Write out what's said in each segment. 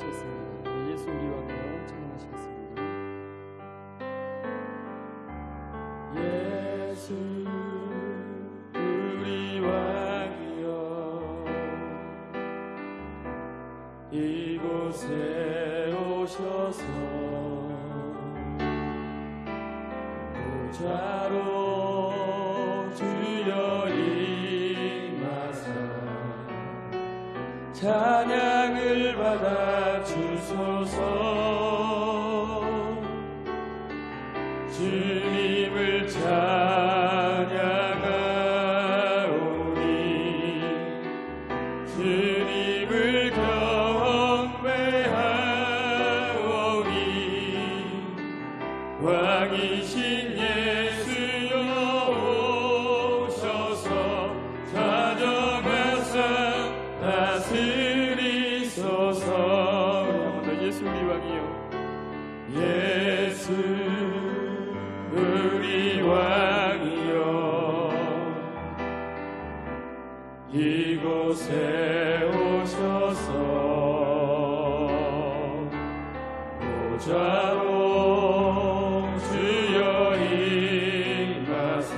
찬양하시겠습니다. 우리 예수 우리 왕이여 찬양하시겠습니다. 예수 우리 왕이여 이곳에 오셔서 보좌로 주여 임하사 찬양을 받아 주소서. 주님을 찬양하오니 주님을 경배하오니 왕이신 예수여 오셔서 좌정하사 다스리소서. 예수 우리 왕이여 예수 우리 왕이여 이곳에 오셔서 보좌로 주여 임하사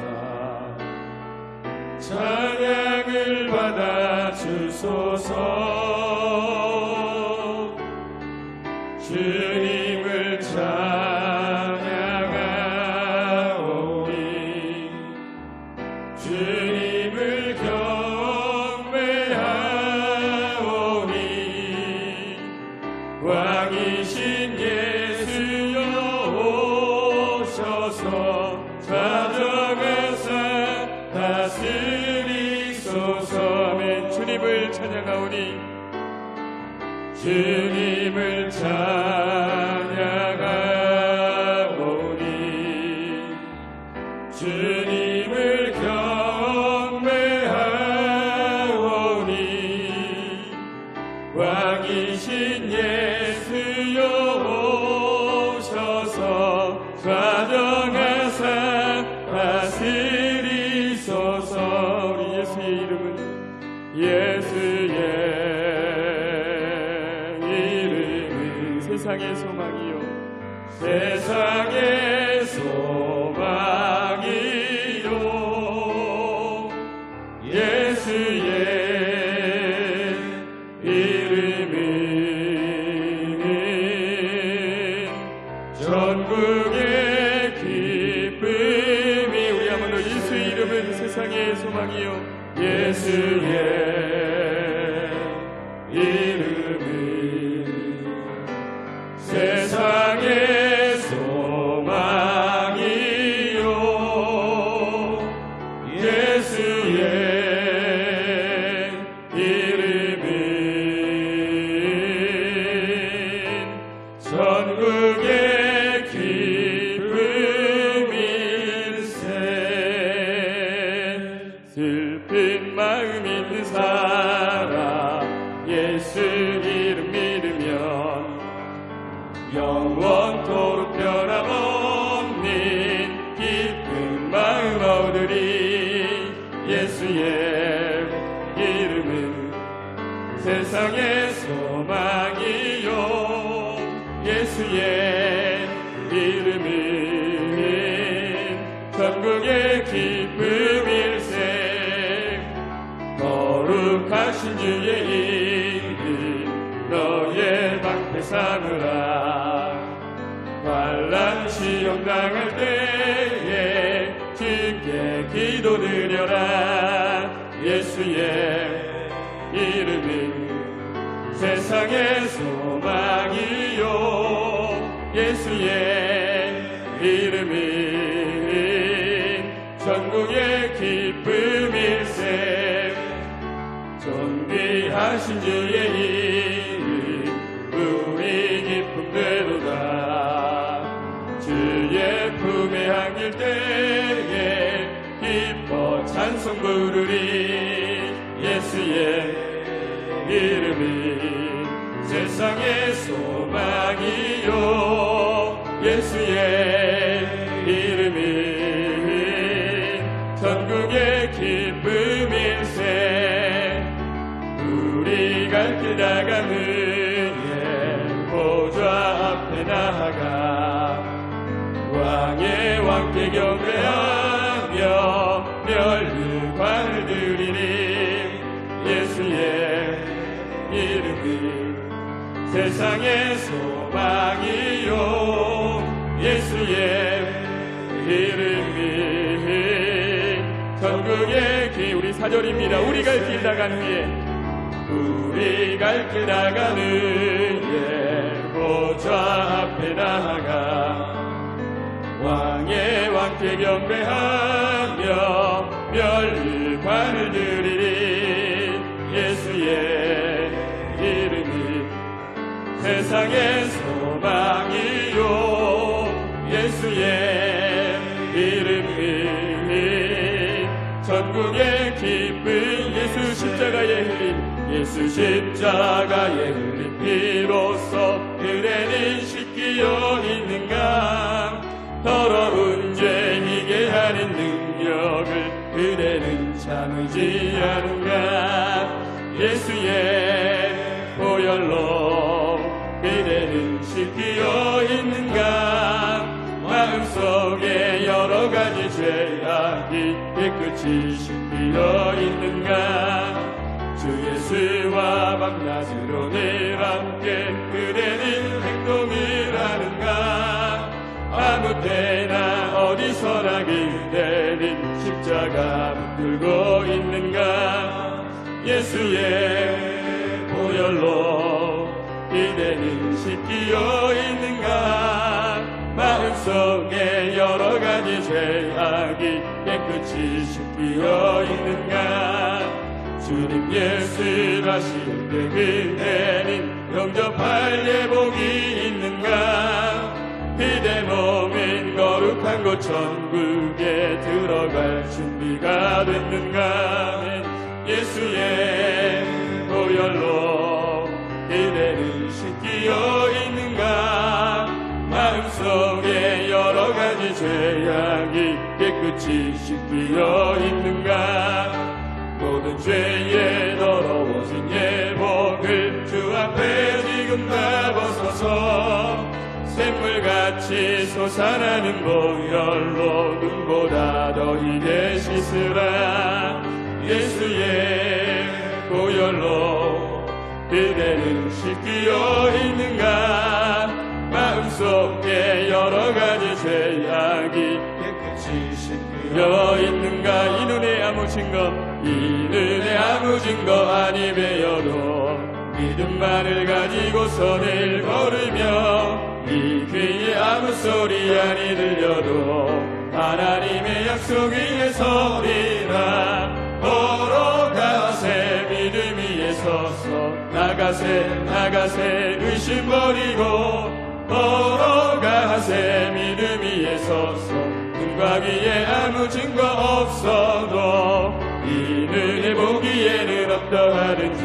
찬양을 받아 주소서. 주님을 찬양하오니 주님을 경배하오니 왕이신 예수여 오셔서 좌정하사 다스리소서. 아멘. 주님을 찬양하오니 주님을 찬양하오니 주님을 경배하오니 왕이신 예수여 오셔서 좌정하사 다스리소서. 우리 예수의 이름은 예수의 세상의 소망이요 세상의 소망이요 예수의 이름은 전국의 기쁨이. 우리 한번 더 예수의 이름은 세상의 소망이요 예수의 이름은 세상의 소망이요 예수의 이름은 전국의 기쁨일세. 슬픈 마음 있는 사람 예수 이름 믿으면 영원토록 변함없는 기쁜 마음 얻으리. 예수의 이름은 세상의 소망이요 예수의 이름은 전국의 기쁨일세. 거룩하신 주의 이름 너의 방패 삼으라. 환난 시험 당할 때에 주께 기도드려라. 예수의 이름은 세상의 소망이요 예수의 이름은 전국의 기쁨일세. 존귀하신 주의 이름 우리 기쁨 되도다. 주의 품에 안길 때에 기뻐 찬송 부르리. 예수의 이름이 세상의 소망이요 예수의 이름이 전국의 기쁨일세. 우리 갈 길 나가는 나아가 왕의 왕께 경배하며 멸류관을 드리니 예수의 이름이 세상의 소망이요 예수의 이름이 전국의 길 우리 4절입니다. 우리 갈 길 나간 후에 우리 갈 길 나간 후에 보좌 앞에 나아가 왕의 왕께 경배하며 멸류관을 드리리 예수의 이름이 세상의 소망이요 예수의 이름이 전국의 기쁨 예수 십자가의 흘림 예수 십자가의 흘림 비로소 그대는 씻기어 있는가 더러운 죄 희게 하는 능력을 그대는 참으지 않은가 예수의 보혈로 그대는 씻기어 있는가 마음속에 여러 가지 죄악이 깨끗이 씻기어 있는가 주 예수와 밤낮으로 늘 함께 그대는 행동을 하는가 아무 때나 어디서나 그대는 십자가 붙들고 있는가 예수의 보혈로 그대는 씻기어 있는가 마음속에 여러 가지 죄악이 깨끗이 씻기어 있는가 주님 예수 다시 올 때 그대는 영접할 예복이 있는가 그대 몸은 거룩한 곳 천국에 들어갈 준비가 됐는가 예수의 보혈로 그대는 씻기어 있는가 마음속에 여러 가지 죄악이 깨끗이 씻기어 있는가 모든 죄에 더러워진 예복을 주 앞에 지금 다 벗어서 샘물같이 솟아나는 보혈로 눈보다 더 희게 씻으라 예수의 보혈로 그대는 씻기어 있는가 마음속에 여러 가지 죄악이 깨끗이 씻기어 있는가 이 눈에 아무 증거 아니 배여도 믿음만을 가지고서 늘 걸으며 이 귀에 아무 소리 아니 들려도 하나님의 약속 위에 서리라 걸어가세 믿음 위에 서서 나가세 의심 버리고 걸어가세 믿음 위에 서서 눈과 귀에 아무 증거 없어도 이 눈에 보기에는 어떠하든지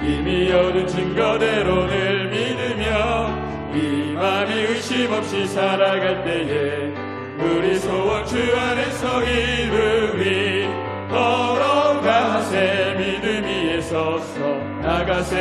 이미 얻은 증거대로 늘 믿으며 이 맘이 의심 없이 살아갈 때에 우리 소원 주 안에서 이루리 걸어가세 믿음 위에 서서 나가세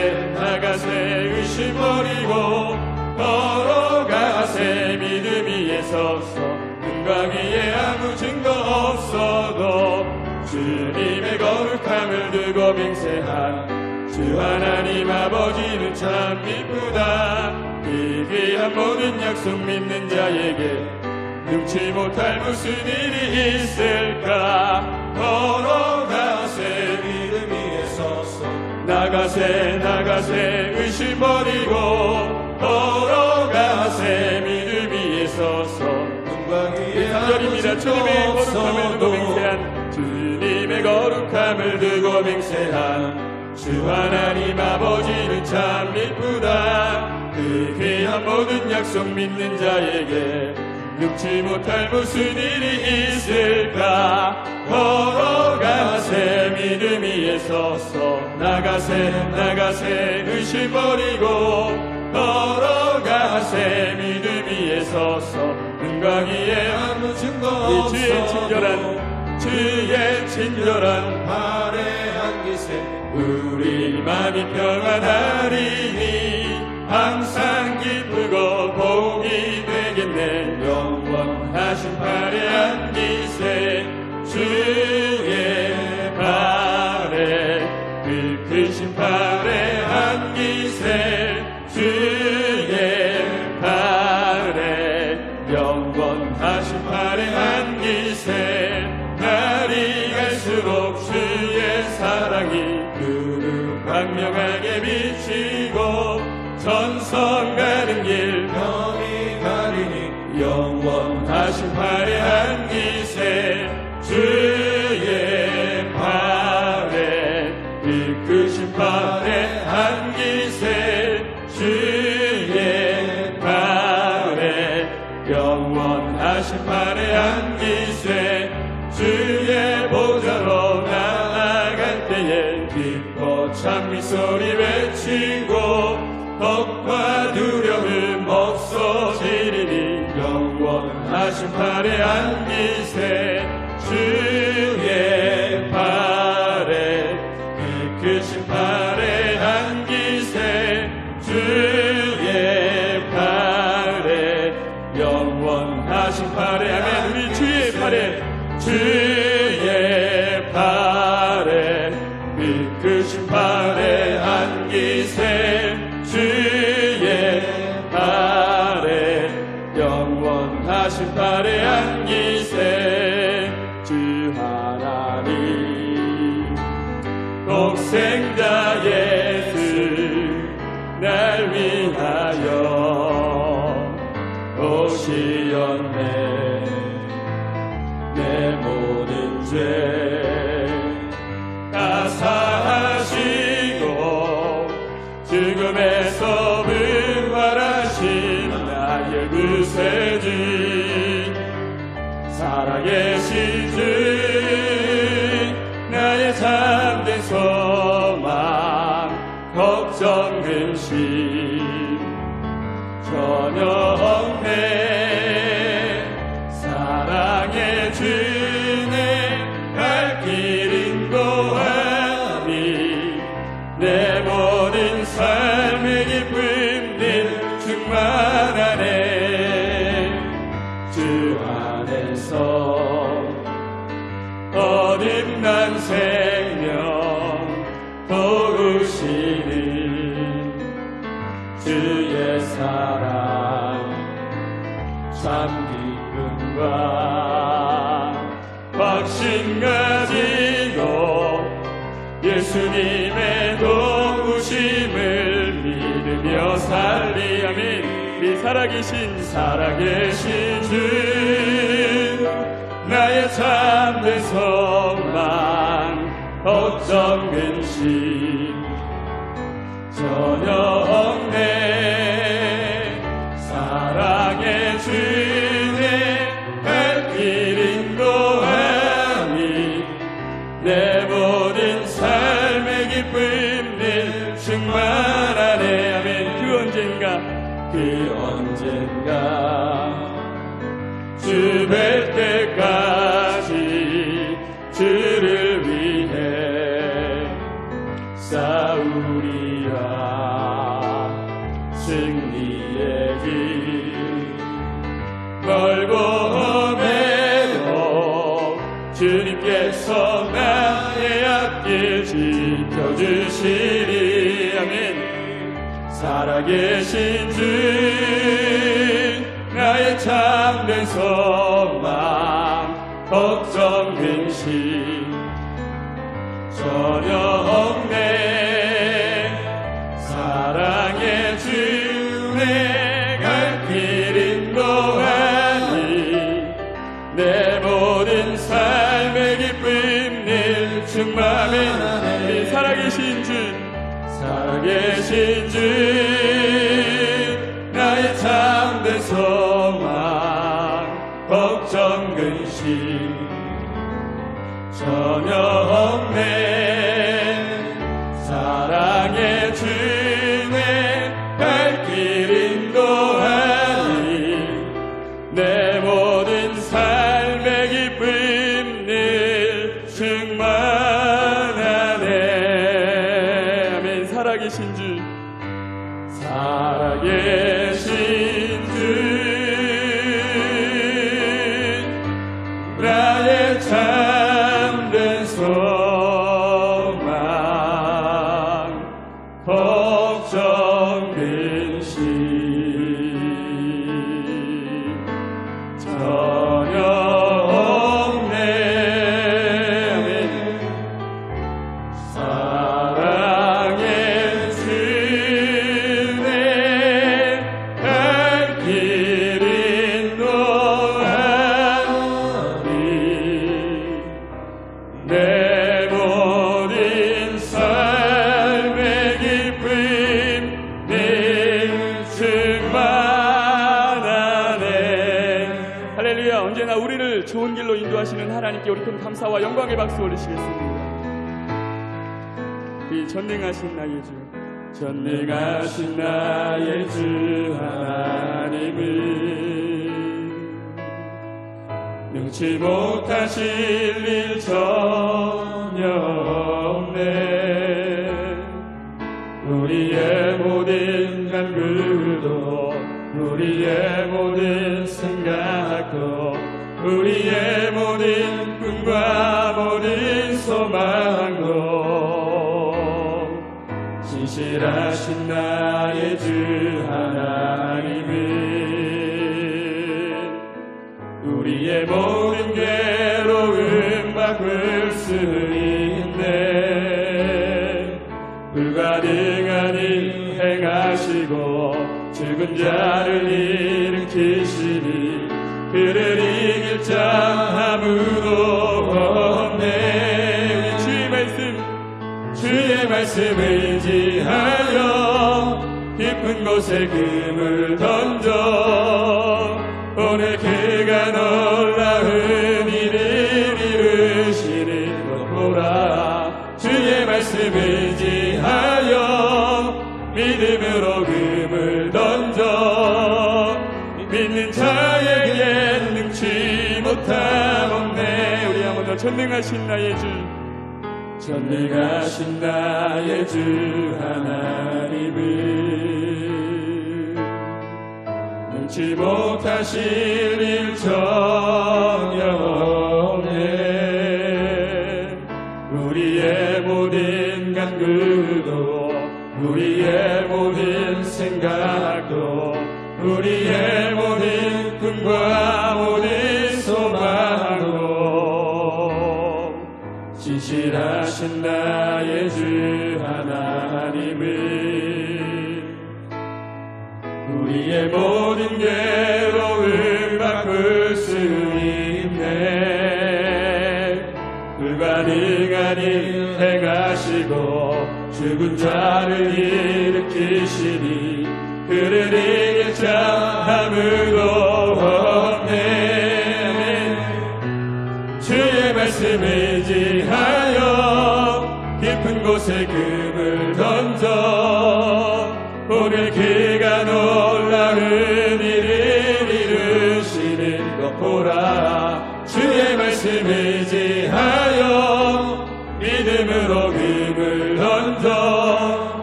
의심 버리고 걸어가세 믿음 위에 서서 눈과 귀에 아무 증거 없어도 주님의 거룩함을 두고 맹세한 주 하나님 아버지는 참 이쁘다 이 귀한 모든 약속 믿는 자에게 능치 못할 무슨 일이 있을까 걸어가세 믿음 위에 서서 나가세 의심 버리고 걸어가세 믿음 위에 서서 눈과 귀에 3절입니다. 주님의 거룩함을 두고 맹세한 주님의 거룩함을 두고 맹세한 주 하나님 아버지는 참 이쁘다 그 귀한 모든 약속 믿는 자에게 능치 못할 무슨 일이 있을까 걸어가세 믿음 위에 서서 나가세 의심 버리고 걸어가세 믿음 위에 서서 눈과 귀에 아무 증거 없어도 주의 친절한 발에 안기세 우리 맘이 평안하리니 항상 기쁘고 복이 되겠네. 영원하신 팔에 안기세 주의 팔에 그 크신 팔에 안기세 주의 팔에 영원하신 팔에 안기세. 날이 갈수록 주의 사랑이 두루 광명하게 비치고 전성 가는 길 병이 가리니 영원하신 팔에 안기세 주의 팔에 이끄신 팔에 안기세 주의 팔에 영원하신 팔에 안기세. 주의 보좌로 나아갈 때에 기뻐 찬미 소리 외치고 덕과 두려움 없어지리니 영원하신 팔에 안기세 주의 팔에 이끄신 팔에 안기세 주의 팔에 영원하신 팔에 아멘. 우리 주의 팔에 주의 팔에 이끄신 팔에 안기세 주의 팔에 영원하신 팔에 안기세. 주 하나님 독생자 예수 날 위하여 오시었네. 내 모든 죄 다 사하시고 죽음에서 부활하신 나의 구세주 살아계신 주 나의 참된 소망 걱정 근심 전혀 없네. 사랑의 주내 갈 길 인도하니 내 모든 삶의 기쁨들 충만하네. 주 안에서 거듭난 생명 도우시는 주의 사랑 참 확신 가지고 예수님의 도우심을 믿으며 살리 아멘. 이 살아계신 주 나의 참된 소망 걱정 근심 전혀 없네. 사랑의 주내 갈 길 인도하니 내 모든 삶의 기쁨들 충만하네 아멘. 그 언젠가 주 뵐 때까지 주를 위해 싸우리라. 승리의 길 멀고 험해도 주님께서 나의 앞길 지켜주시리 아멘. 살아계신 주 나의 참된 소망 걱정 근심 전혀 없네. 사랑의 주내 갈 길 인도하니 내 모든 삶의 기쁨들 충만해. 살아계신 주 나의 참된 소망 걱정 근심 전혀 없네. 사랑의 주내 갈 길 인도하니 내 모든 삶의 기쁨들 충만하네 아멘. 살아계신 주 할렐루야. 언제나 우리를 좋은 길로 인도하시는 하나님께 우리 큰 감사와 영광의 박수 올리시겠습니다. 이 전능하신 나의 주, 전능하신 나의 주 하나님은 능치 못하실 일 전혀 없네. 우리의 모든 간구도 우리의 모든 생각도 우리의 모든 꿈과 모든 소망도 진실하신 나의 주 하나님은 우리의 모든 괴로움 바꿀 수 있네. 불가능한 일 행하시고 죽은 자를 일으키시니 그를 이길 자 아무도 없네. 주의 말씀 의지하여 깊은 곳에 금을 던져 오늘 그가 놀라운 일을 이루시는 것 보라. 주의 말씀 의지하여 믿음으로 금을 던져 믿는 자에겐 능치 못함 없네. 우리 한번 더 전능하신 나의 주, 전능하신 나의 주 하나님은 능치 못하실 일 전혀 없네. 우리의 모든 간구도 우리의 모든 생각도 우리의 모든 꿈과 모든 소망도 진실하신 나의 주 하나님은 우리의 모든 괴로움 바꿀 수 있네. 불가능한 일 행하시고 죽은 자를 일으키시니 그를 이길 자 아무도 없네. 주의 말씀 의지하여 깊은 곳에 금을 던져 오늘 그가 놀라운 일을 이루시는 것 보라. 주의 말씀 의지하여 믿음으로 금을 던져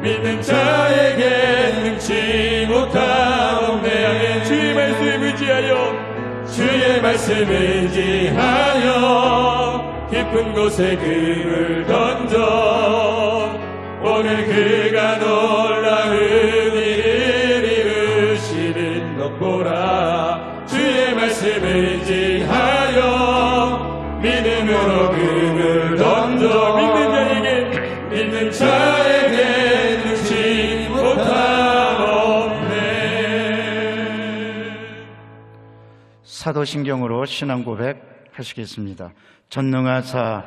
믿는 자에게 능치 못하옵네. 주의 말씀 의지하여 주의 말씀 의지하여 깊은 곳에 금을 던져 오늘 그가 놀라운 일을 이루시는 것 보라. 주의 말씀 의지하여 믿음으로 금을 던져 믿는 자에게 능치 못하옵네. 사도신경으로 신앙 고백 하시겠습니다. 전능하사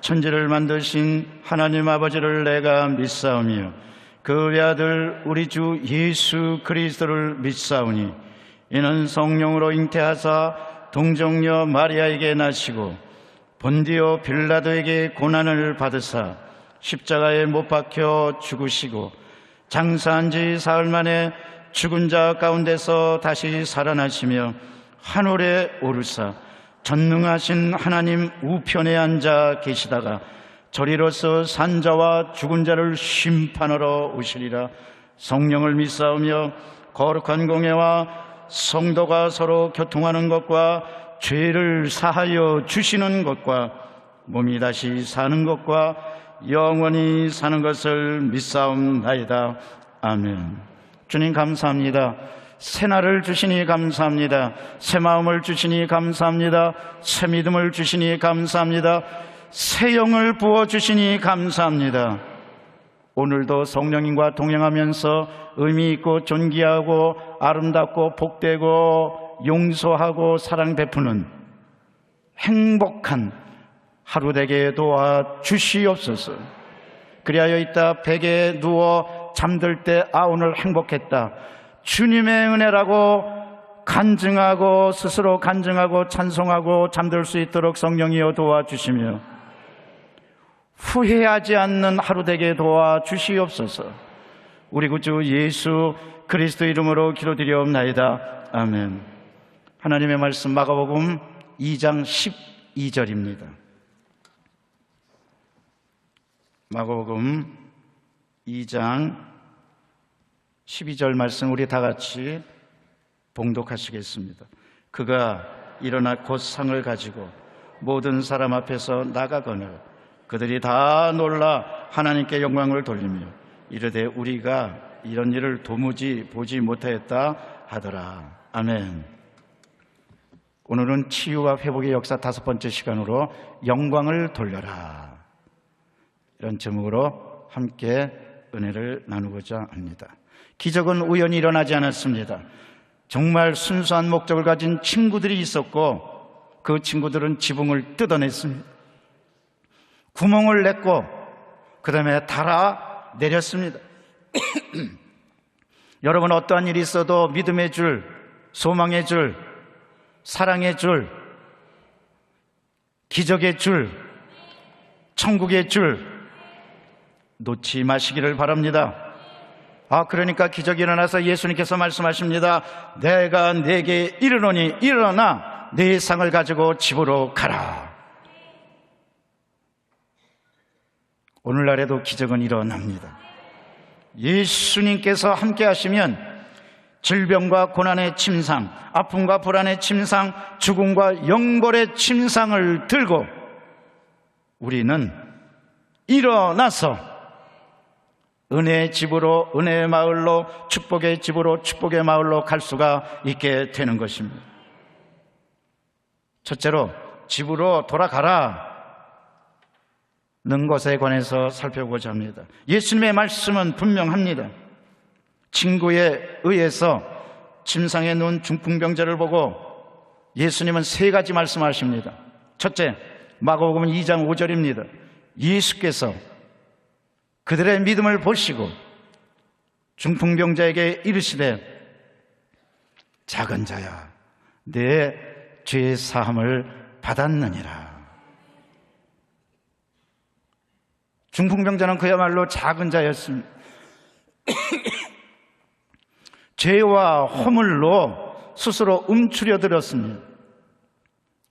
천지를 만드신 하나님 아버지를 내가 믿사오며 그 외아들 우리 주 예수 그리스도를 믿사오니 이는 성령으로 잉태하사 동정녀 마리아에게 나시고 본디오 빌라도에게 고난을 받으사 십자가에 못 박혀 죽으시고 장사한 지 사흘 만에 죽은 자 가운데서 다시 살아나시며 하늘에 오르사 전능하신 하나님 우편에 앉아 계시다가 저리로서 산 자와 죽은 자를 심판하러 오시리라. 성령을 믿사오며 거룩한 공예와 성도가 서로 교통하는 것과 죄를 사하여 주시는 것과 몸이 다시 사는 것과 영원히 사는 것을 믿사옵나이다. 아멘. 주님 감사합니다. 새 날을 주시니 감사합니다. 새 마음을 주시니 감사합니다. 새 믿음을 주시니 감사합니다. 새 영을 부어주시니 감사합니다. 오늘도 성령님과 동행하면서 의미 있고 존귀하고 아름답고 복되고 용서하고 사랑 베푸는 행복한 하루 되게 도와주시옵소서. 그리하여 이따 베개에 누워 잠들 때 오늘 행복했다, 주님의 은혜라고 간증하고 스스로 간증하고 찬송하고 잠들 수 있도록 성령이여 도와주시며 후회하지 않는 하루 되게 도와주시옵소서. 우리 구주 예수 그리스도 이름으로 기도드리옵나이다. 아멘. 하나님의 말씀 마가복음 2장 12절입니다. 마가복음 2장 12절 말씀 우리 다 같이 봉독하시겠습니다. 그가 일어나 곧 상을 가지고 모든 사람 앞에서 나가거늘 그들이 다 놀라 하나님께 영광을 돌리며 이르되 우리가 이런 일을 도무지 보지 못하였다 하더라. 아멘. 오늘은 치유와 회복의 역사 5번째 시간으로 영광을 돌려라, 이런 제목으로 함께 은혜를 나누고자 합니다. 기적은 우연히 일어나지 않았습니다. 정말 순수한 목적을 가진 친구들이 있었고 그 친구들은 지붕을 뜯어냈습니다. 구멍을 냈고 그 다음에 달아 내렸습니다. 여러분, 어떠한 일이 있어도 믿음의 줄, 소망의 줄, 사랑의 줄, 기적의 줄, 천국의 줄 놓지 마시기를 바랍니다. 그러니까 기적이 일어나서 예수님께서 말씀하십니다. 내가 네게 이르노니 일어나 네 상을 가지고 집으로 가라. 오늘날에도 기적은 일어납니다. 예수님께서 함께 하시면 질병과 고난의 침상, 아픔과 불안의 침상, 죽음과 영벌의 침상을 들고 우리는 일어나서 은혜의 집으로, 은혜의 마을로, 축복의 집으로, 축복의 마을로 갈 수가 있게 되는 것입니다. 첫째로 집으로 돌아가라 는 것에 관해서 살펴보고자 합니다. 예수님의 말씀은 분명합니다. 친구에 의해서 침상에 누운 중풍병자를 보고 예수님은 3가지 말씀하십니다. 첫째, 마가복음 2장 5절입니다. 예수께서 그들의 믿음을 보시고 중풍병자에게 이르시되 작은 자야, 내 죄 사함을 받았느니라. 중풍병자는 그야말로 작은 자였습니다. 죄와 허물로 스스로 움츠려들었습니다.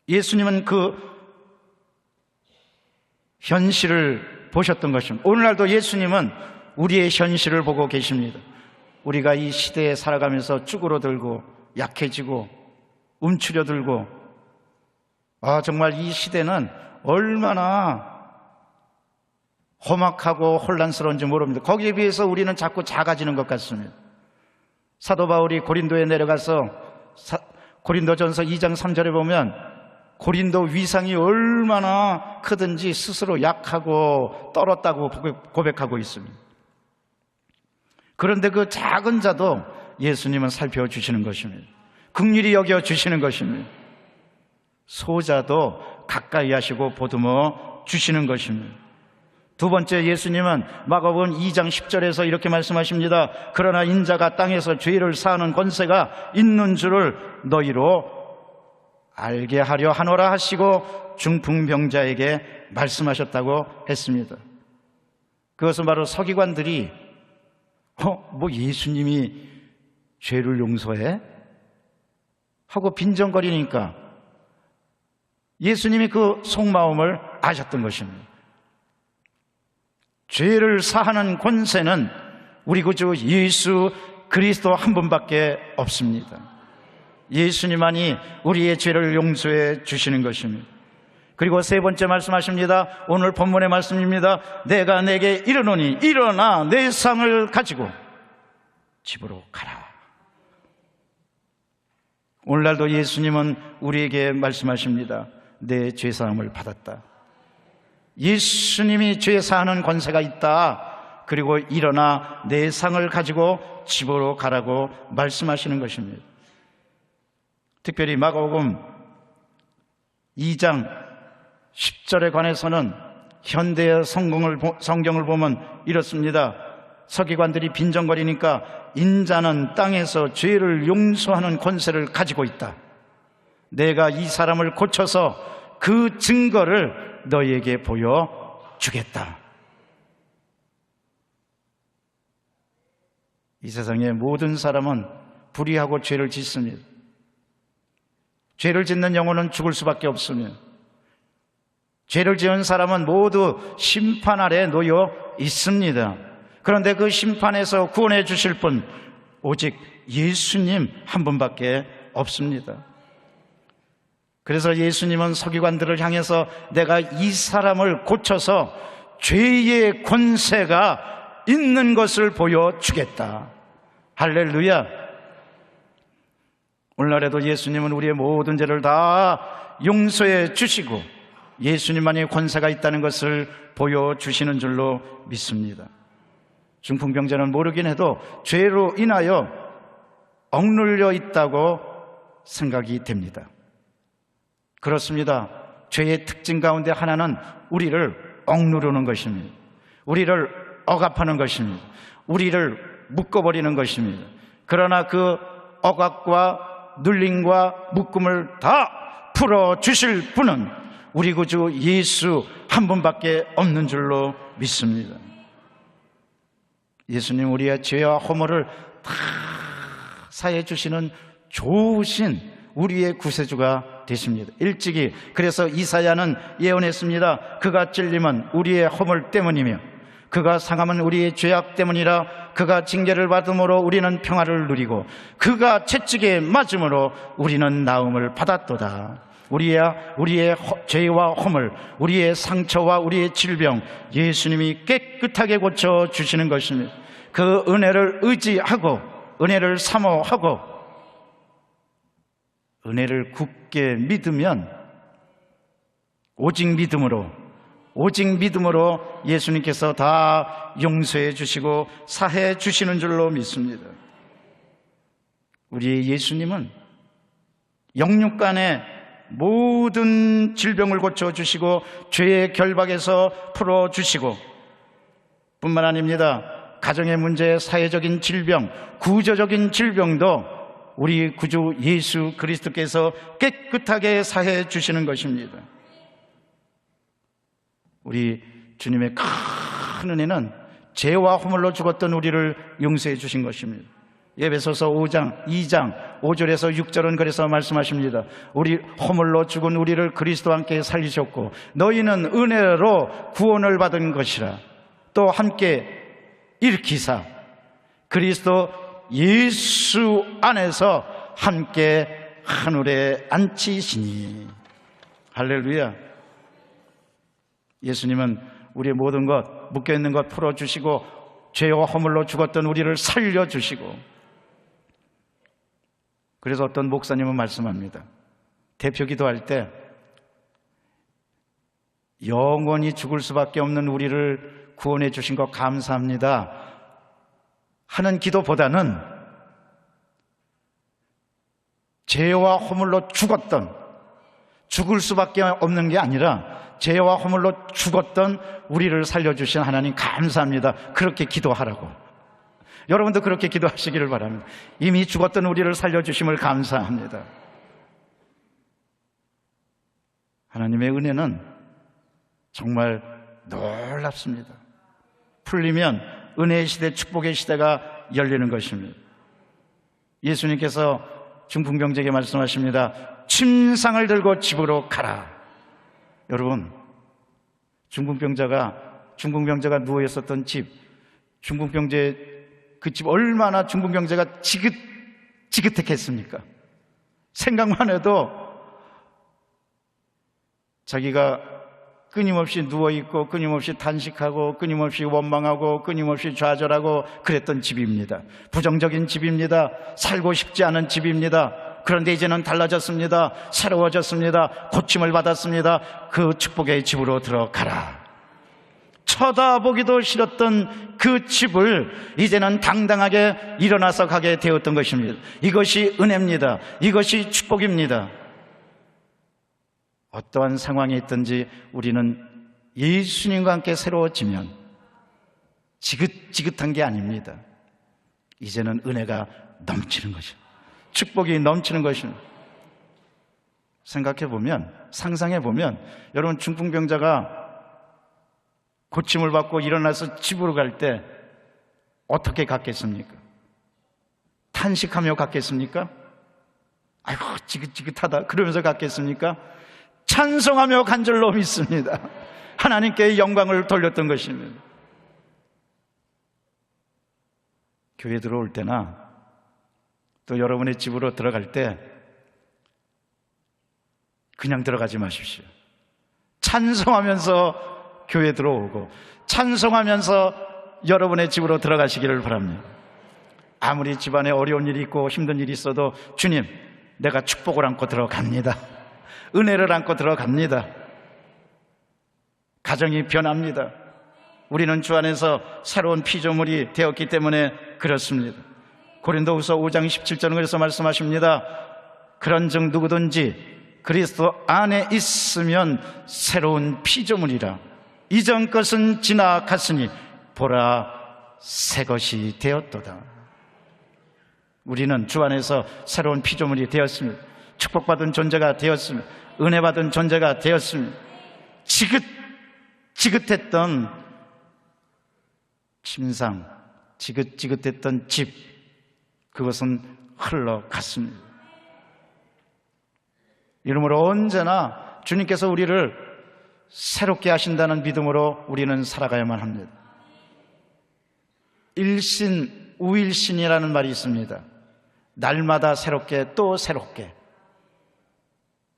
예수님은 그 현실을 보셨던 것입니다. 오늘날도 예수님은 우리의 현실을 보고 계십니다. 우리가 이 시대에 살아가면서 쭈그러들고 약해지고 움츠려들고 정말 이 시대는 얼마나 험악하고 혼란스러운지 모릅니다. 거기에 비해서 우리는 자꾸 작아지는 것 같습니다. 사도 바울이 고린도에 내려가서 고린도전서 2장 3절에 보면 고린도 위상이 얼마나 크든지 스스로 약하고 떨었다고 고백하고 있습니다. 그런데 그 작은 자도 예수님은 살펴주시는 것입니다. 긍휼히 여겨주시는 것입니다. 소자도 가까이 하시고 보듬어 주시는 것입니다. 두 번째, 예수님은 마가복음 2장 10절에서 이렇게 말씀하십니다. 그러나 인자가 땅에서 죄를 사하는 권세가 있는 줄을 너희로 알게 하려 하노라 하시고 중풍병자에게 말씀하셨다고 했습니다. 그것은 바로 서기관들이 예수님이 죄를 용서해? 하고 빈정거리니까 예수님이 그 속마음을 아셨던 것입니다. 죄를 사하는 권세는 우리 구주 예수 그리스도 한 분밖에 없습니다. 예수님만이 우리의 죄를 용서해 주시는 것입니다. 그리고 세 번째 말씀하십니다. 오늘 본문의 말씀입니다. 내가 내게 이르노니 일어나 내 상을 가지고 집으로 가라. 오늘날도 예수님은 우리에게 말씀하십니다. 내 죄사함을 받았다. 예수님이 죄 사하는 권세가 있다. 그리고 일어나 내 상을 가지고 집으로 가라고 말씀하시는 것입니다. 특별히 마가복음 2장 10절에 관해서는 현대의 성경을 보면 이렇습니다. 서기관들이 빈정거리니까 인자는 땅에서 죄를 용서하는 권세를 가지고 있다. 내가 이 사람을 고쳐서 그 증거를 너희에게 보여주겠다. 이 세상의 모든 사람은 불의하고 죄를 짓습니다. 죄를 짓는 영혼은 죽을 수밖에 없으며, 죄를 지은 사람은 모두 심판 아래 놓여 있습니다. 그런데 그 심판에서 구원해 주실 분 오직 예수님 한 분밖에 없습니다. 그래서 예수님은 서기관들을 향해서 내가 이 사람을 고쳐서 죄의 권세가 있는 것을 보여주겠다. 할렐루야. 오늘날에도 예수님은 우리의 모든 죄를 다 용서해 주시고 예수님만이 권세가 있다는 것을 보여주시는 줄로 믿습니다. 중풍병자는 모르긴 해도 죄로 인하여 억눌려 있다고 생각이 됩니다. 그렇습니다. 죄의 특징 가운데 하나는 우리를 억누르는 것입니다. 우리를 억압하는 것입니다. 우리를 묶어버리는 것입니다. 그러나 그 억압과 눌림과 묶음을 다 풀어주실 분은 우리 구주 예수 한 분밖에 없는 줄로 믿습니다. 예수님 우리의 죄와 허물을 다 사해 주시는 좋으신 우리의 구세주가 되십니다. 일찍이 그래서 이사야는 예언했습니다. 그가 찔림은 우리의 허물 때문이며 그가 상함은 우리의 죄악 때문이라. 그가 징계를 받음으로 우리는 평화를 누리고 그가 채찍에 맞음으로 우리는 나음을 받았도다. 우리의 죄와 허물, 우리의 상처와 우리의 질병 예수님이 깨끗하게 고쳐주시는 것입니다. 그 은혜를 의지하고 은혜를 사모하고 은혜를 굳게 믿으면 오직 믿음으로 예수님께서 다 용서해 주시고 사해 주시는 줄로 믿습니다. 우리 예수님은 영육간의 모든 질병을 고쳐주시고 죄의 결박에서 풀어주시고 뿐만 아닙니다. 가정의 문제, 사회적인 질병, 구조적인 질병도 우리 구주 예수 그리스도께서 깨끗하게 사해 주시는 것입니다. 우리 주님의 큰 은혜는 죄와 허물로 죽었던 우리를 용서해 주신 것입니다. 에베소서 5장 2장 5절에서 6절은 그래서 말씀하십니다. 우리 허물로 죽은 우리를 그리스도와 함께 살리셨고 너희는 은혜로 구원을 받은 것이라. 또 함께 일으키사 그리스도 예수 안에서 함께 하늘에 앉히시니. 할렐루야. 예수님은 우리의 모든 것, 묶여있는 것 풀어주시고 죄와 허물로 죽었던 우리를 살려주시고, 그래서 어떤 목사님은 말씀합니다. 대표 기도할 때 영원히 죽을 수밖에 없는 우리를 구원해 주신 것 감사합니다 하는 기도보다는 죄와 허물로 죽을 수밖에 없는 게 아니라 죄와 허물로 죽었던 우리를 살려주신 하나님 감사합니다, 그렇게 기도하라고. 여러분도 그렇게 기도하시기를 바랍니다. 이미 죽었던 우리를 살려주심을 감사합니다. 하나님의 은혜는 정말 놀랍습니다. 풀리면 은혜의 시대, 축복의 시대가 열리는 것입니다. 예수님께서 중풍병자에게 말씀하십니다. 침상을 들고 집으로 가라. 여러분, 중풍병자가 누워 있었던 집, 중풍병자의 그 집 얼마나 중풍병자가 지긋지긋했겠습니까? 생각만 해도 자기가 끊임없이 누워있고 끊임없이 단식하고 끊임없이 원망하고 끊임없이 좌절하고 그랬던 집입니다. 부정적인 집입니다. 살고 싶지 않은 집입니다. 그런데 이제는 달라졌습니다. 새로워졌습니다. 고침을 받았습니다. 그 축복의 집으로 들어가라. 쳐다보기도 싫었던 그 집을 이제는 당당하게 일어나서 가게 되었던 것입니다. 이것이 은혜입니다. 이것이 축복입니다. 어떠한 상황에 있든지 우리는 예수님과 함께 새로워지면 지긋지긋한 게 아닙니다. 이제는 은혜가 넘치는 것이죠. 축복이 넘치는 것입니다. 생각해보면, 상상해보면, 여러분 중풍병자가 고침을 받고 일어나서 집으로 갈 때 어떻게 갔겠습니까? 탄식하며 갔겠습니까? 아이고 지긋지긋하다 그러면서 갔겠습니까? 찬송하며 간 줄로 믿습니다. 하나님께 영광을 돌렸던 것입니다. 교회 들어올 때나 또 여러분의 집으로 들어갈 때 그냥 들어가지 마십시오. 찬송하면서 교회 들어오고 찬송하면서 여러분의 집으로 들어가시기를 바랍니다. 아무리 집안에 어려운 일이 있고 힘든 일이 있어도 주님, 내가 축복을 안고 들어갑니다. 은혜를 안고 들어갑니다. 가정이 변합니다. 우리는 주 안에서 새로운 피조물이 되었기 때문에 그렇습니다. 고린도후서 5장 17절은 그래서 말씀하십니다. 그런즉 누구든지 그리스도 안에 있으면 새로운 피조물이라. 이전 것은 지나갔으니 보라 새 것이 되었도다. 우리는 주 안에서 새로운 피조물이 되었습니다. 축복받은 존재가 되었습니다. 은혜받은 존재가 되었습니다. 지긋지긋했던 침상, 지긋지긋했던 집, 그것은 흘러갔습니다. 이러므로 언제나 주님께서 우리를 새롭게 하신다는 믿음으로 우리는 살아가야만 합니다. 일신, 우일신이라는 말이 있습니다. 날마다 새롭게 또 새롭게.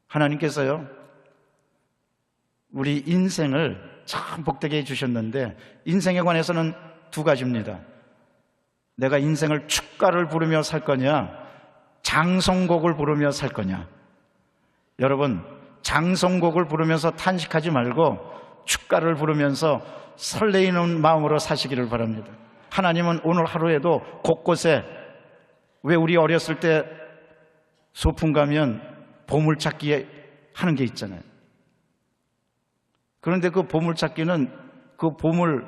하나님께서요, 우리 인생을 참 복되게 해주셨는데 인생에 관해서는 두 가지입니다. 내가 인생을 축가를 부르며 살 거냐, 장송곡을 부르며 살 거냐. 여러분, 장송곡을 부르면서 탄식하지 말고 축가를 부르면서 설레이는 마음으로 사시기를 바랍니다. 하나님은 오늘 하루에도 곳곳에, 왜 우리 어렸을 때 소풍 가면 보물찾기 하는 게 있잖아요. 그런데 그 보물찾기는 그 보물,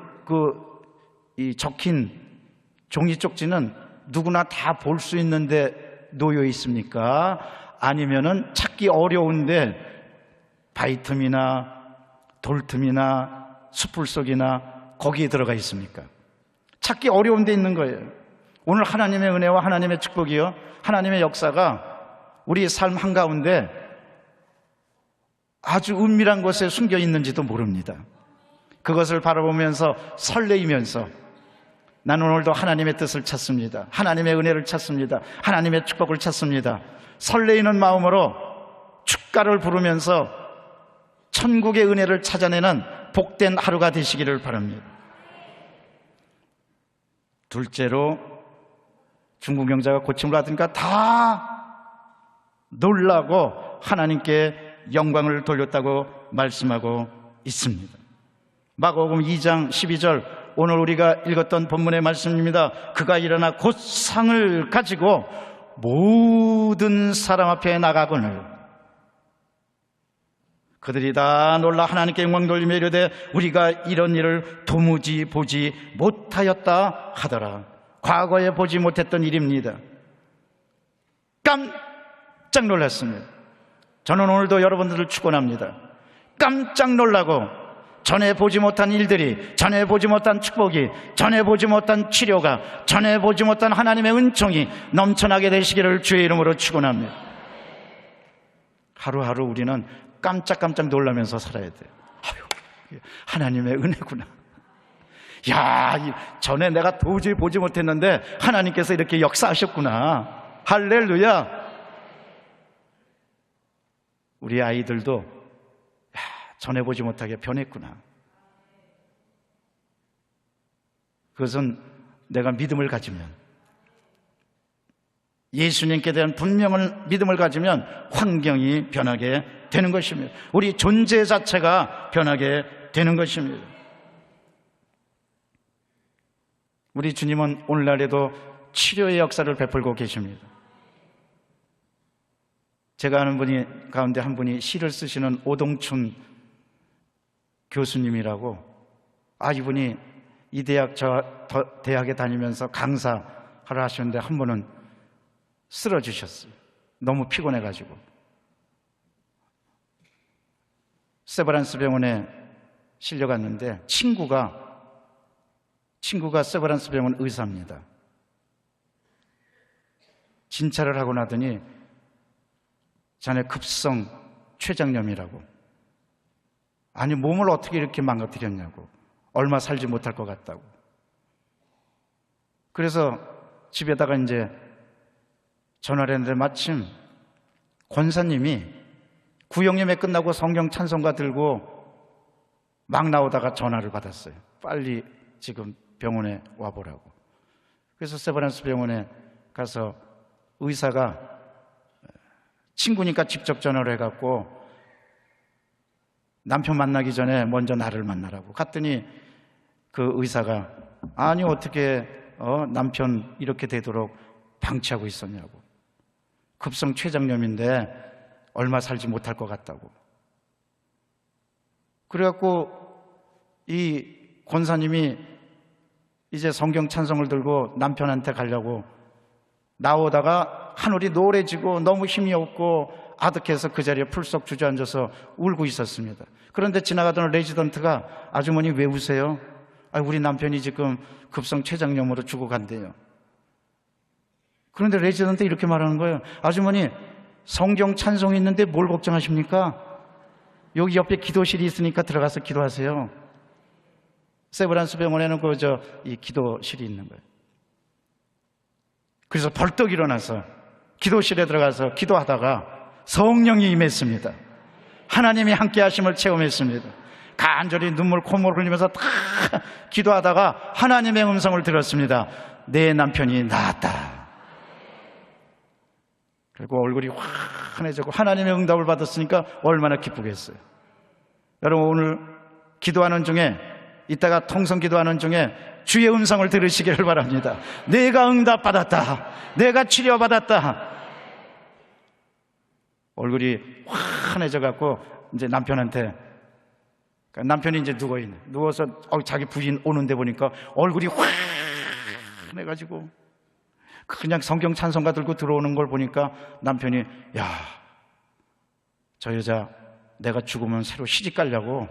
이 적힌 종이 쪽지는 누구나 다 볼 수 있는데 놓여 있습니까? 아니면은 찾기 어려운데 바위 틈이나 돌 틈이나 숲풀 속이나 거기에 들어가 있습니까? 찾기 어려운 데 있는 거예요. 오늘 하나님의 은혜와 하나님의 축복이요, 하나님의 역사가 우리 삶 한가운데 아주 은밀한 곳에 숨겨 있는지도 모릅니다. 그것을 바라보면서 설레이면서 나는 오늘도 하나님의 뜻을 찾습니다. 하나님의 은혜를 찾습니다. 하나님의 축복을 찾습니다. 설레이는 마음으로 축가를 부르면서 천국의 은혜를 찾아내는 복된 하루가 되시기를 바랍니다. 둘째로, 중풍병자가 고침을 받으니까 다 놀라고 하나님께 영광을 돌렸다고 말씀하고 있습니다. 마가복음 2장 12절, 오늘 우리가 읽었던 본문의 말씀입니다. 그가 일어나 곧 상을 가지고 모든 사람 앞에 나가거늘 그들이 다 놀라 하나님께 영광 돌리며 이르되 우리가 이런 일을 도무지 보지 못하였다 하더라. 과거에 보지 못했던 일입니다. 깜짝 놀랐습니다. 저는 오늘도 여러분들을 축원합니다. 깜짝 놀라고 전에 보지 못한 일들이, 전에 보지 못한 축복이, 전에 보지 못한 치료가, 전에 보지 못한 하나님의 은총이 넘쳐나게 되시기를 주의 이름으로 축원합니다. 하루하루 우리는 깜짝깜짝 놀라면서 살아야 돼요. 아유, 하나님의 은혜구나. 야, 전에 내가 도저히 보지 못했는데 하나님께서 이렇게 역사하셨구나. 할렐루야. 우리 아이들도 전에 보지 못하게 변했구나. 그것은 내가 믿음을 가지면, 예수님께 대한 분명한 믿음을 가지면 환경이 변하게 되는 것입니다. 우리 존재 자체가 변하게 되는 것입니다. 우리 주님은 오늘날에도 치료의 역사를 베풀고 계십니다. 제가 아는 분이 가운데 한 분이 시를 쓰시는 오동춘 교수님이라고, 이분이 이 대학에 다니면서 강사를 하시는데 한 번은 쓰러지셨어요. 너무 피곤해가지고. 세브란스 병원에 실려갔는데 친구가 세브란스 병원 의사입니다. 진찰을 하고 나더니 자네 급성 췌장염이라고. 아니, 몸을 어떻게 이렇게 망가뜨렸냐고. 얼마 살지 못할 것 같다고. 그래서 집에다가 이제 전화를 했는데 마침 권사님이 구역예배 끝나고 성경 찬송가 들고 막 나오다가 전화를 받았어요. 빨리 지금 병원에 와보라고. 그래서 세브란스 병원에 가서 의사가 친구니까 직접 전화를 해갖고 남편 만나기 전에 먼저 나를 만나라고. 갔더니 그 의사가 아니 어떻게 남편 이렇게 되도록 방치하고 있었냐고. 급성 췌장염인데 얼마 살지 못할 것 같다고. 그래갖고 이 권사님이 이제 성경 찬송을 들고 남편한테 가려고 나오다가 하늘이 노래지고 너무 힘이 없고 아득해서 그 자리에 풀썩 주저앉아서 울고 있었습니다. 그런데 지나가던 레지던트가 아주머니 왜 우세요? 우리 남편이 지금 급성 췌장염으로 죽어간대요. 그런데 레지던트 이렇게 말하는 거예요. 아주머니 성경 찬송이 있는데 뭘 걱정하십니까? 여기 옆에 기도실이 있으니까 들어가서 기도하세요. 세브란스 병원에는 이 기도실이 있는 거예요. 그래서 벌떡 일어나서 기도실에 들어가서 기도하다가 성령이 임했습니다. 하나님이 함께 하심을 체험했습니다. 간절히 눈물 콧물 흘리면서 다 기도하다가 하나님의 음성을 들었습니다. 내 남편이 나았다. 그리고 얼굴이 환해지고 하나님의 응답을 받았으니까 얼마나 기쁘겠어요. 여러분, 오늘 기도하는 중에, 이따가 통성 기도하는 중에 주의 음성을 들으시기를 바랍니다. 내가 응답받았다. 내가 치료받았다. 얼굴이 환해져 갖고 이제 남편한테, 남편이 이제 누워서 자기 부인 오는데 보니까 얼굴이 환해가지고 그냥 성경 찬송가 들고 들어오는 걸 보니까 남편이 야, 저 여자 내가 죽으면 새로 시집 가려고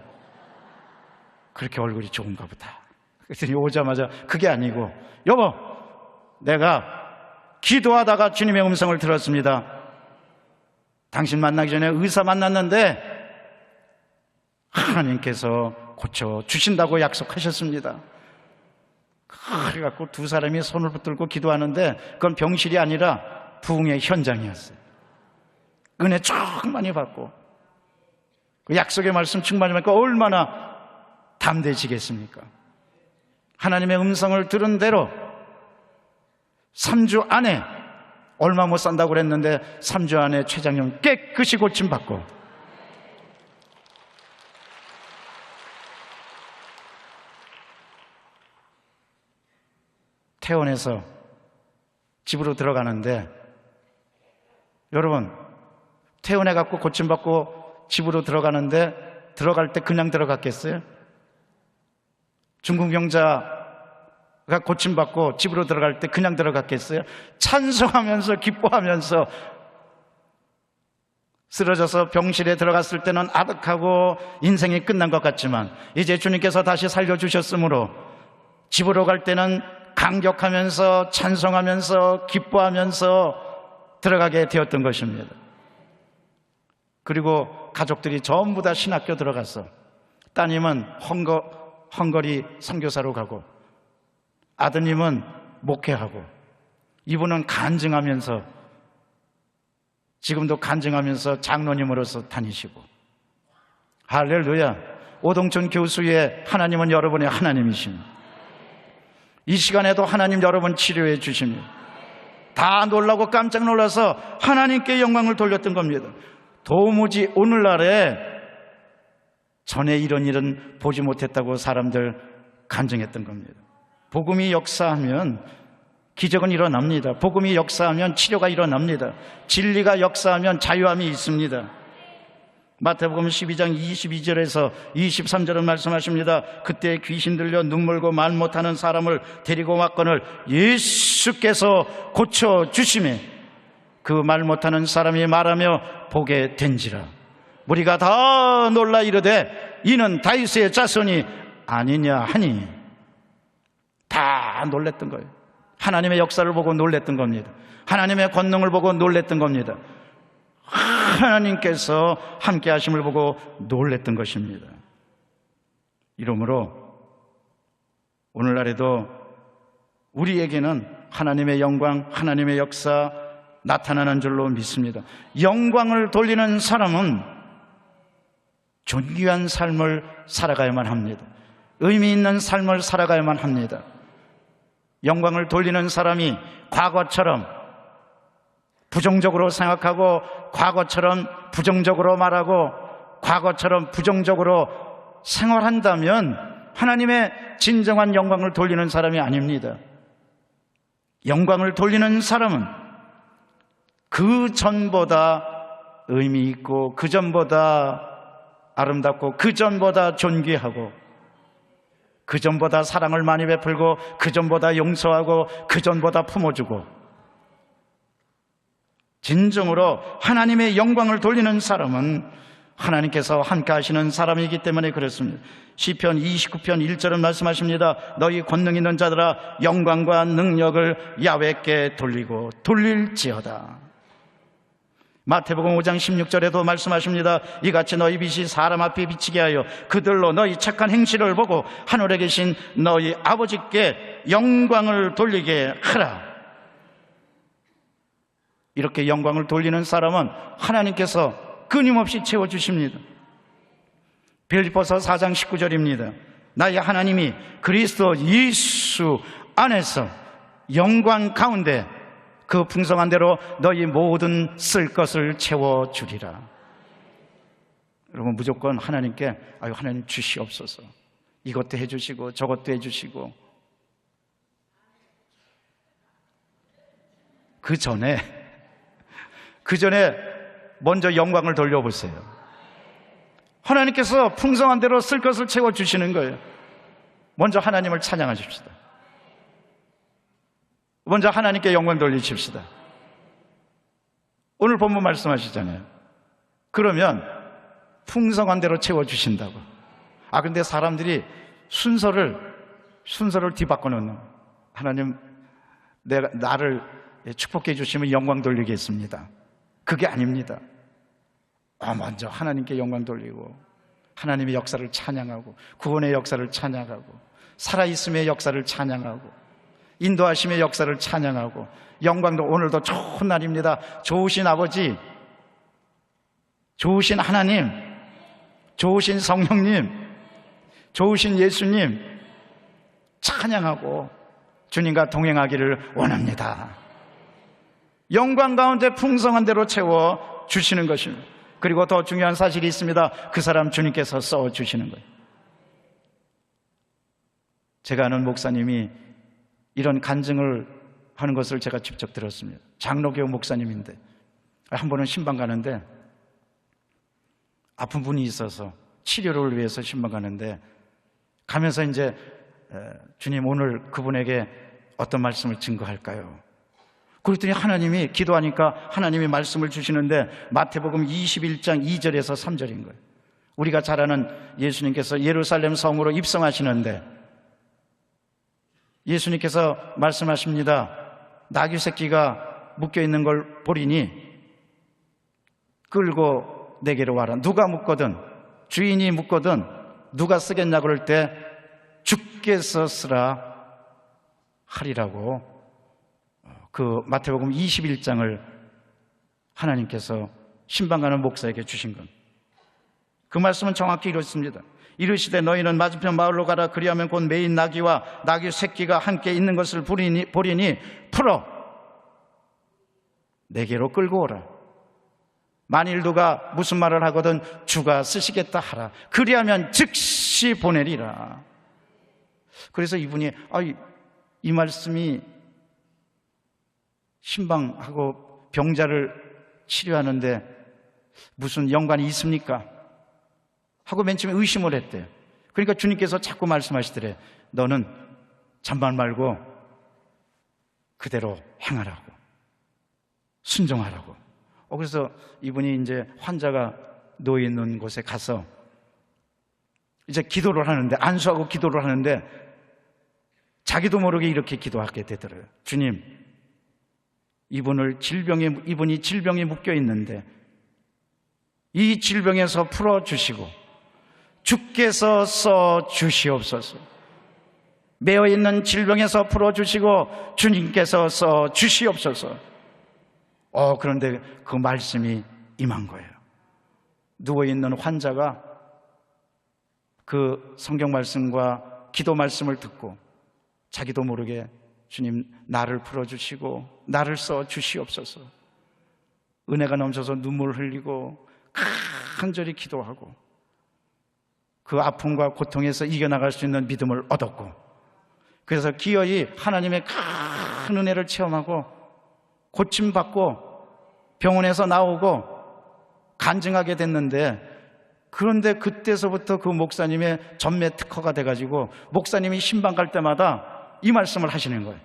그렇게 얼굴이 좋은가 보다. 그랬더니 오자마자 그게 아니고, 여보, 내가 기도하다가 주님의 음성을 들었습니다. 당신 만나기 전에 의사 만났는데 하나님께서 고쳐주신다고 약속하셨습니다. 그래갖고 두 사람이 손을 붙들고 기도하는데 그건 병실이 아니라 부흥의 현장이었어요. 은혜 충만히 받고 그 약속의 말씀 충만히 받고 얼마나 담대해지겠습니까? 하나님의 음성을 들은 대로 3주 안에, 얼마 못 산다고 그랬는데 3주 안에 췌장염 깨끗이 고침받고, 퇴원해서 집으로 들어가는데, 여러분, 퇴원해갖고 고침받고 집으로 들어가는데 들어갈 때 그냥 들어갔겠어요? 중풍병자가 고침받고 집으로 들어갈 때 그냥 들어갔겠어요? 찬송하면서 기뻐하면서, 쓰러져서 병실에 들어갔을 때는 아득하고 인생이 끝난 것 같지만 이제 주님께서 다시 살려주셨으므로 집으로 갈 때는 감격하면서 찬송하면서 기뻐하면서 들어가게 되었던 것입니다. 그리고 가족들이 전부 다 신학교 들어가서, 따님은 헝거리 선교사로 가고 아드님은 목회하고, 이분은 간증하면서, 지금도 간증하면서 장로님으로서 다니시고, 할렐루야. 오동천 교수의 하나님은 여러분의 하나님이십니다. 이 시간에도 하나님 여러분 치료해 주십니다. 다 놀라고 깜짝 놀라서 하나님께 영광을 돌렸던 겁니다. 도무지 오늘날에 전에 이런 일은 보지 못했다고 사람들 간증했던 겁니다. 복음이 역사하면 기적은 일어납니다. 복음이 역사하면 치료가 일어납니다. 진리가 역사하면 자유함이 있습니다. 마태복음 12장 22절에서 23절은 말씀하십니다. 그때 귀신 들려 눈물고 말 못하는 사람을 데리고 왔거늘 예수께서 고쳐주시매 그 말 못하는 사람이 말하며 보게 된지라. 무리가 다 놀라 이르되 이는 다윗의 자손이 아니냐 하니. 다 놀랬던 거예요. 하나님의 역사를 보고 놀랬던 겁니다. 하나님의 권능을 보고 놀랬던 겁니다. 하나님께서 함께 하심을 보고 놀랬던 것입니다. 이러므로 오늘날에도 우리에게는 하나님의 영광, 하나님의 역사 나타나는 줄로 믿습니다. 영광을 돌리는 사람은 존귀한 삶을 살아가야만 합니다. 의미 있는 삶을 살아가야만 합니다. 영광을 돌리는 사람이 과거처럼 부정적으로 생각하고 과거처럼 부정적으로 말하고 과거처럼 부정적으로 생활한다면 하나님의 진정한 영광을 돌리는 사람이 아닙니다. 영광을 돌리는 사람은 그 전보다 의미 있고 그 전보다 아름답고 그 전보다 존귀하고 그 전보다 사랑을 많이 베풀고 그 전보다 용서하고 그 전보다 품어주고 진정으로 하나님의 영광을 돌리는 사람은 하나님께서 함께 하시는 사람이기 때문에 그렇습니다. 시편 29편 1절은 말씀하십니다. 너희 권능 있는 자들아 영광과 능력을 야훼께 돌리고 돌릴지어다. 마태복음 5장 16절에도 말씀하십니다. 이같이 너희 빛이 사람 앞에 비치게 하여 그들로 너희 착한 행실을 보고 하늘에 계신 너희 아버지께 영광을 돌리게 하라. 이렇게 영광을 돌리는 사람은 하나님께서 끊임없이 채워주십니다. 빌립보서 4장 19절입니다. 나의 하나님이 그리스도 예수 안에서 영광 가운데 그 풍성한 대로 너희 모든 쓸 것을 채워주리라. 여러분 무조건 하나님께 하나님 주시옵소서. 이것도 해주시고 저것도 해주시고 그 전에 먼저 영광을 돌려보세요. 하나님께서 풍성한 대로 쓸 것을 채워주시는 거예요. 먼저 하나님을 찬양하십시다. 먼저 하나님께 영광 돌리십시다. 오늘 본문 말씀하시잖아요. 그러면 풍성한 대로 채워주신다고. 근데 사람들이 순서를 뒤바꿔 놓는, 하나님 나를 축복해 주시면 영광 돌리겠습니다. 그게 아닙니다. 먼저 하나님께 영광 돌리고 하나님의 역사를 찬양하고 구원의 역사를 찬양하고 살아있음의 역사를 찬양하고 인도하심의 역사를 찬양하고 영광도 오늘도 좋은 날입니다. 좋으신 아버지, 좋으신 하나님, 좋으신 성령님, 좋으신 예수님 찬양하고 주님과 동행하기를 원합니다. 영광 가운데 풍성한 대로 채워 주시는 것입니다. 그리고 더 중요한 사실이 있습니다. 그 사람 주님께서 써주시는 거예요. 제가 아는 목사님이 이런 간증을 하는 것을 제가 직접 들었습니다. 장로교 목사님인데 한 번은 신방 가는데 아픈 분이 있어서 치료를 위해서 신방 가는데 가면서 이제 주님 오늘 그분에게 어떤 말씀을 증거할까요? 그랬더니 하나님이 기도하니까 하나님이 말씀을 주시는데 마태복음 21장 2절에서 3절인 거예요. 우리가 잘 아는 예수님께서 예루살렘 성으로 입성하시는데 예수님께서 말씀하십니다. 나귀 새끼가 묶여있는 걸 보리니 끌고 내게로 와라. 누가 묶거든 주인이 묶거든 누가 쓰겠냐 그럴 때 주께서 쓰라 하리라고 그 마태복음 21장을 하나님께서 신방가는 목사에게 주신 것. 그 말씀은 정확히 이렇습니다. 이르시되 너희는 맞은편 마을로 가라. 그리하면 곧 매인 나귀와 나귀 새끼가 함께 있는 것을 보리니 풀어 내게로 끌고 오라. 만일 누가 무슨 말을 하거든 주가 쓰시겠다 하라. 그리하면 즉시 보내리라. 그래서 이분이 이 말씀이 신방하고 병자를 치료하는데 무슨 연관이 있습니까? 하고 맨 처음에 의심을 했대요. 그러니까 주님께서 자꾸 말씀하시더래. 너는 잔말 말고 그대로 행하라고, 순종하라고. 그래서 이분이 이제 환자가 놓여 있는 곳에 가서 이제 기도를 하는데, 안수하고 기도를 하는데 자기도 모르게 이렇게 기도하게 되더래요. 주님, 이분이 질병에 묶여 있는데 이 질병에서 풀어주시고 주께서 써주시옵소서. 매어있는 질병에서 풀어주시고 주님께서 써주시옵소서. 그런데 그 말씀이 임한 거예요. 누워있는 환자가 그 성경 말씀과 기도 말씀을 듣고 자기도 모르게 주님, 나를 풀어주시고 나를 써주시옵소서. 은혜가 넘쳐서 눈물 흘리고 간절히 기도하고 그 아픔과 고통에서 이겨나갈 수 있는 믿음을 얻었고, 그래서 기어이 하나님의 큰 은혜를 체험하고 고침받고 병원에서 나오고 간증하게 됐는데, 그런데 그때서부터 그 목사님의 전매 특허가 돼가지고 목사님이 신방 갈 때마다 이 말씀을 하시는 거예요.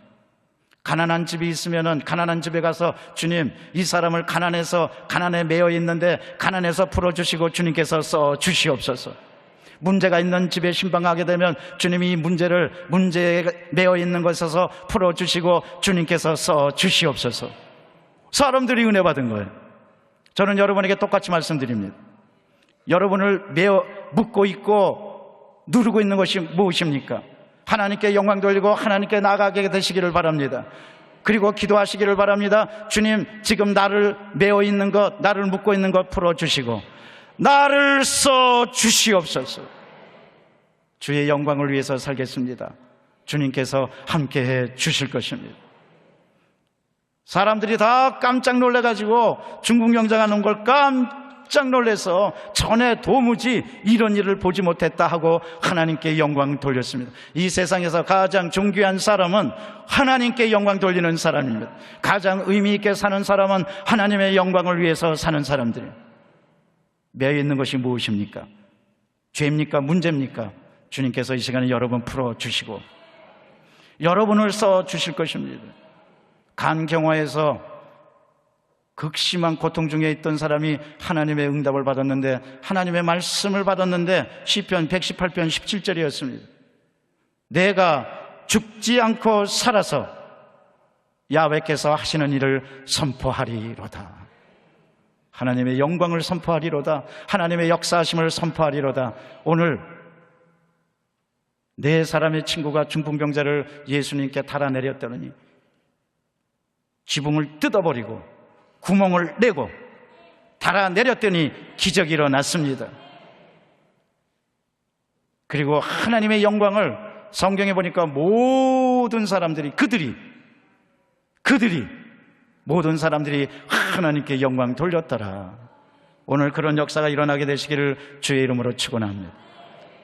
가난한 집이 있으면은 가난한 집에 가서 주님, 이 사람을 가난에 매여 있는데 가난에서 풀어주시고 주님께서 써주시옵소서. 문제가 있는 집에 신방하게 되면 주님이 문제에 매여 있는 것에서 풀어주시고 주님께서 써주시옵소서. 사람들이 은혜 받은 거예요. 저는 여러분에게 똑같이 말씀드립니다. 여러분을 묶고 있고 누르고 있는 것이 무엇입니까? 하나님께 영광 돌리고 하나님께 나아가게 되시기를 바랍니다. 그리고 기도하시기를 바랍니다. 주님, 지금 나를 매어 있는 것, 나를 묶고 있는 것 풀어주시고 나를 써주시옵소서. 주의 영광을 위해서 살겠습니다. 주님께서 함께해 주실 것입니다. 사람들이 다 깜짝 놀라가지고 중국 영자가 놓은 걸 깜짝 놀라서 전에 도무지 이런 일을 보지 못했다 하고 하나님께 영광 돌렸습니다. 이 세상에서 가장 존귀한 사람은 하나님께 영광 돌리는 사람입니다. 가장 의미 있게 사는 사람은 하나님의 영광을 위해서 사는 사람들이에요. 매여 있는 것이 무엇입니까? 죄입니까? 문제입니까? 주님께서 이 시간에 여러분 풀어주시고 여러분을 써주실 것입니다. 간경화에서 극심한 고통 중에 있던 사람이 하나님의 응답을 받았는데, 하나님의 말씀을 받았는데, 시편 118편 17절이었습니다. 내가 죽지 않고 살아서 야훼께서 하시는 일을 선포하리로다. 하나님의 영광을 선포하리로다. 하나님의 역사하심을 선포하리로다. 오늘 네 사람의 친구가 중풍병자를 예수님께 달아내렸더니 지붕을 뜯어버리고 구멍을 내고 달아내렸더니 기적이 일어났습니다. 그리고 하나님의 영광을 성경에 보니까 모든 사람들이 모든 사람들이 하나님께 영광 돌렸더라. 오늘 그런 역사가 일어나게 되시기를 주의 이름으로 축원합니다.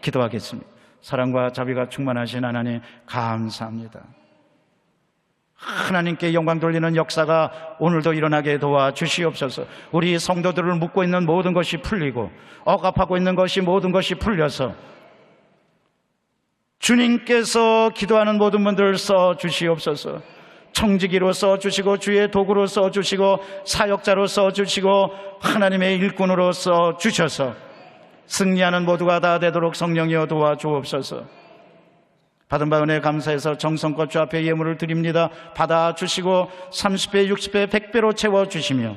기도하겠습니다. 사랑과 자비가 충만하신 하나님, 감사합니다. 하나님께 영광 돌리는 역사가 오늘도 일어나게 도와주시옵소서. 우리 성도들을 묶고 있는 모든 것이 풀리고 억압하고 있는 것이 모든 것이 풀려서 주님께서 기도하는 모든 분들 써주시옵소서. 청지기로 써주시고 주의 도구로 써주시고 사역자로 써주시고 하나님의 일꾼으로 써주셔서 승리하는 모두가 다 되도록 성령이여 도와주옵소서. 받은 바 은혜 감사해서 정성껏 주 앞에 예물을 드립니다. 받아주시고 30배, 60배, 100배로 채워주시며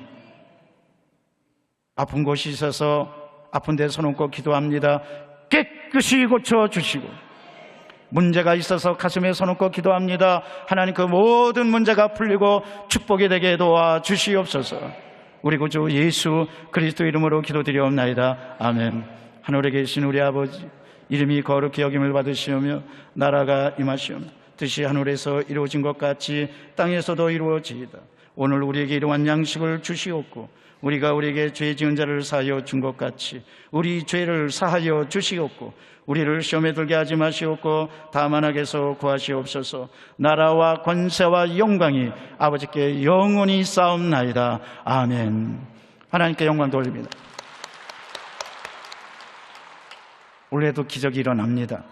아픈 곳이 있어서 아픈 데 손얹고 기도합니다. 깨끗이 고쳐주시고 문제가 있어서 가슴에 손얹고 기도합니다. 하나님, 그 모든 문제가 풀리고 축복이 되게 도와주시옵소서. 우리 구주 예수 그리스도 이름으로 기도드리옵나이다. 아멘. 하늘에 계신 우리 아버지, 이름이 거룩히 여김을 받으시오며 나라가 임하시오며 뜻이 하늘에서 이루어진 것 같이 땅에서도 이루어지이다. 오늘 우리에게 일용할 양식을 주시옵고 우리가 우리에게 죄 지은 자를 사하여 준 것 같이 우리 죄를 사하여 주시옵고 우리를 시험에 들게 하지 마시옵고 다만 악에서 구하시옵소서. 나라와 권세와 영광이 아버지께 영원히 쌓옵나이다. 아멘. 하나님께 영광 돌립니다. 올해도 기적이 일어납니다.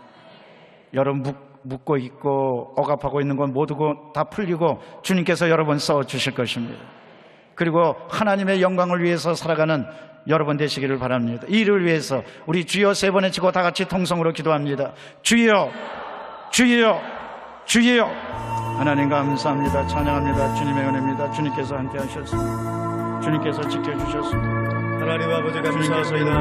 여러분 묶고 있고 억압하고 있는 건 모두 다 풀리고 주님께서 여러분 써주실 것입니다. 그리고 하나님의 영광을 위해서 살아가는 여러분 되시기를 바랍니다. 이를 위해서 우리 주여 3번 외치고 다 같이 통성으로 기도합니다. 주여, 주여, 주여. 하나님 감사합니다. 찬양합니다. 주님의 은혜입니다. 주님께서 함께 하셨습니다. 주님께서 지켜주셨습니다. 하나님 아버지 감사합니다.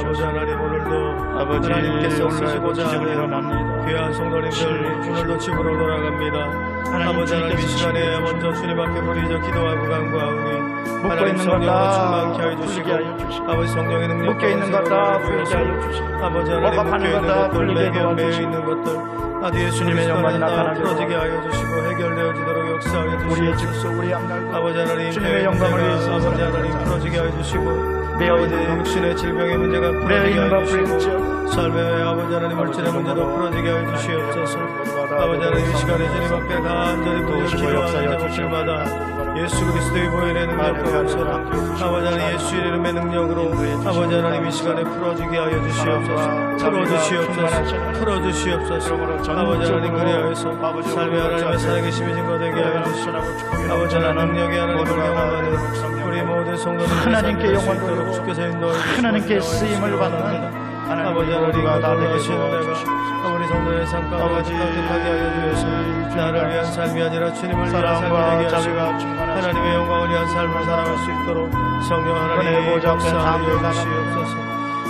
아버지 하나님 오늘도 아버지 하나님께서 오늘도 쓰시고자 기적을 하는 일어납니다. 귀한 성도님들 오늘도 집으로 돌아갑니다. 하나님 아버지 하나님 이 주님께서 시간에 먼저 주님 앞에 부르짖어 기도하고 간구하오니 묶고 하나님 있는 성령으로 것 충만케 다 하여 주시고 풀리게 하여 주시고 아버지 성령의 능력 묶여 있는 것 다 풀리게 하여 주시고 아버지 하나님 억압하는 묶여 것 있는 다 것들 풀리게 매여 도와주시고 있는 것들 아주 예수님의 주님의 영광이 다 나타나게 풀어지게 하여 주시고 해결되어지도록 역사하여 우리의 주시고 직소 우리 앞날도 아버지 하나님 주님의 영광을 위해서 아버지 하나님 풀어지게 하여 주시고 매어 아버지 있는 육신의 질병의 문제가 매어 풀어지게 있는 하여 것 주시고 풀리죠. 삶의 아버지 하나님 물질의 문제도 풀어지게 하여 주시옵소서. 아버지 하나님 이 시간에 주님 앞에 간절히 부르짖어 기도하는 자들마다 예수 그리스도의 보혈의 능력 부으셔라. 아버지 하나님 예수 이름의 능력으로 아버지 하나님 이 시간에 풀어지게 하여 주시옵소서. 풀어주시옵소서. 풀어주시옵소서. 아버지 하나님 그리하여서 삶의 하나님의 살아계심이 증거되게 하여 주시옵소서. 아버지 하나님 능력의 하나님을 경험하는 우리 모든 성도들 하나님께 영광 돌리고 주께서 인도해 주시옵소서. 하나님께 쓰임을 받는 아버지 하나님의 하나님 다 되게 하시는 도와주시옵소서. 내가 우리 성도의 삶 가운데 아버지 가득하게 하여 주셔서 나를 위한 삶이 아니라 주님을 위한 삶이 사랑과 되게 하시고 자비가 충만하시고 하나님의 영광을 위한 삶을 살아갈 수 있도록 성령 하나님의 은혜의 보좌 앞에 역사하여 담대히 주시옵소서.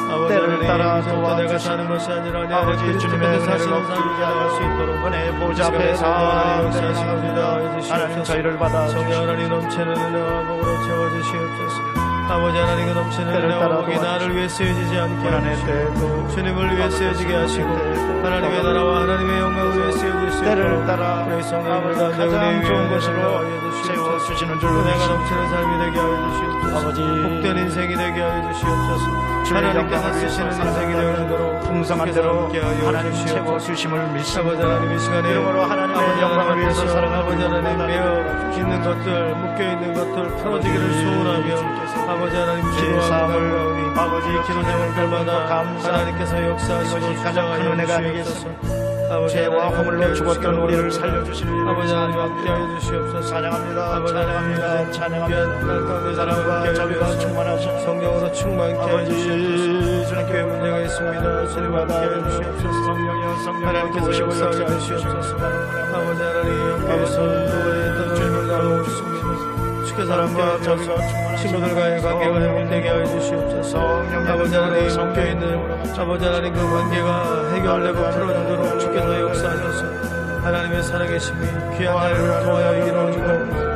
아버지 때를 따라 하나님 내가 도와주시고 사는 것이 아니라 내 아버지 아버지 주님의 주님께서 은혜를 사시는 삶을 얻게 살아갈 수 있도록 은혜의 보좌 시간에 앞에 성령 하나님 담대히 역사하시고 주시하여 하나님 주시옵소서. 저희를 받아 성령 하나님 넘치는 은혜와 복으로 채워주시옵소서. 아버지 하나님 그 넘치는 때를 은혜와 따라 복이 나를 위해 쓰여지지 않게 고난의 하시고 때도 주님을 위해 쓰여지게 하시고 하나님의 나라와 하나님의 영광을 위해 쓰여질 수 때를 있도록 따라 우리 성령님을 아버지 가운데 가장 은혜의 좋은 위에 것으로 세워주시옵소서. 세워주시는 줄로 은혜가 믿습니다. 넘치는 삶이 되게 하여 주시옵소서. 아버지 복된 인생이 되게 하여 주시옵소서. 주의 하나님께서 영광을 쓰시는 위해서 인생이 되어지도록 풍성한 주께서 대로 함께 하여 하나님 주시옵소서. 채워주심을 아버지 믿습니다. 하나님 이 시간에 이름으로 하나님의 아버지 영광을 하나님 위해서 앞에서 살아가고 아버지 하나님 있는 매어 있는 것들 묶여있는 것들 풀어지기를 소원하며 아버지 하나님 제 기도하고 삶을 간구하오니 아버지 기도장을 별마다 감사 하나님께서 역사하시고 이것이 가장 큰 은혜가 주시옵소서. 아니겠습니까? 아버지 죄와 하나님 허물로 함께 죽었던 해주시기를 우리를 원합니다. 살려주시는 아버지 하나님 함께 하여 주시옵소서. 찬양합니다. 아버지 찬양합니다. 하나님 찬양합니다. 날 가운데 사랑과 함께 자비가 하여 충만하신 성령으로 충만케 하여 주시옵소서. 주님 교회 문제가 있습니다. 주님 함께 하여 주시옵소서. 성령이여 성령이여 하나님께서 도우시고 역사하여 역사하여 주시옵소서. 아버지 하나님 교회에서 또에 떠나는 나누었습니다. 주께서 함께하여 주시옵소서. 친구들과의 관계가 회복되게 하여 주시옵소서. 아버지 하나님 묶여있는 아버지 하나님 그 관계가 해결되고 풀어지도록 주께서 역사하셔서 하나님의 살아계심이 귀한 하나님을 통하여 이루어지고